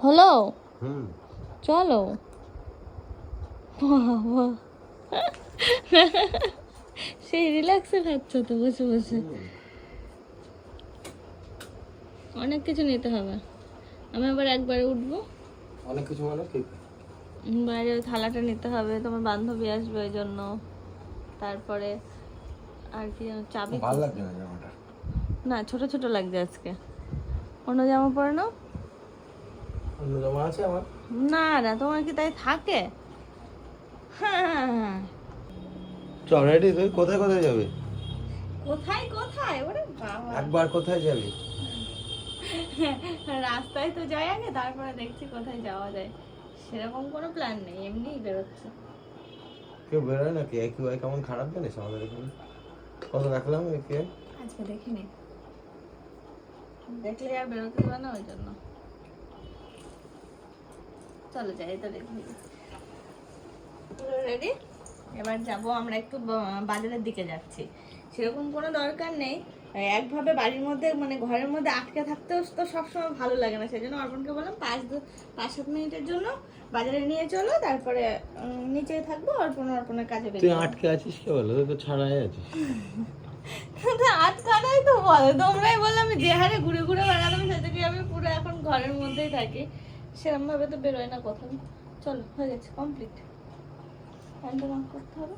হলো চলো সেই রিল্যাক্সে খাচ্ছ তো বসে বসে। অনেক কিছু নিতে হবে। আমি আবার একবারে উঠবো। অনেক কিছু মানে কি? বাইরে ওই থালাটা নিতে হবে, তোমার বান্ধবী আসবে ওই জন্য। তারপরে আর কি যেন চাবি। ভালো লাগছে না জামাটা। না, ছোট ছোট লাগছে আজকে। অন্য জামা পরে নাও। অন্য জামা আছে আমার? না না, তোমার কি তাই থাকে? হ্যাঁ। চল রেডি, তুই কোথায় কোথায় যাবি? কোথায় কোথায়? ওরে বাবা, একবার কোথায় যাবি? রাস্তায় তো যাই আগে, তারপরে দেখছি কোথায় যাওয়া যায়। সেরকম কোনো প্ল্যান নেই, এমনিই বেরোচ্ছে। কেউ বেরোয় নাকি? AQI কেমন খারাপ জানিস আমাদের এখানে? কত রাখলাম AQI? আজকে দেখিনি, দেখলে আর বেরোতে দেবে না, ওই জন্য। চলো যাই, তো দেখি। রেডি? এবার যাব আমরা একটু বাজারের দিকে যাচ্ছি। সেরকম কোনো দরকার নেই। একভাবে বাড়ির মধ্যে মানে ঘরের মধ্যে আটকে থাকতেও তো সবসময় ভালো লাগে না। সেই জন্য অর্পণকে বললাম 5-7 মিনিটের জন্য বাজারে নিয়ে চলো, তারপরে নিচে থাকবো। অর্পণের কাজে তুই বেরিয়ে আটকে আছিস কে বলো? তুই তো ছাড়াই আছিস। আটকানাই তো বলো, তোমরাই বললাম যে হারে ঘুরে ঘুরে বেড়ালাম, সেদিকে আমি পুরো এখন ঘরের মধ্যেই থাকি। সেরকম ভাবে তো বেরোয় না কোথাও। চলো, হয়ে গেছে, কমপ্লিট। করতে হবে।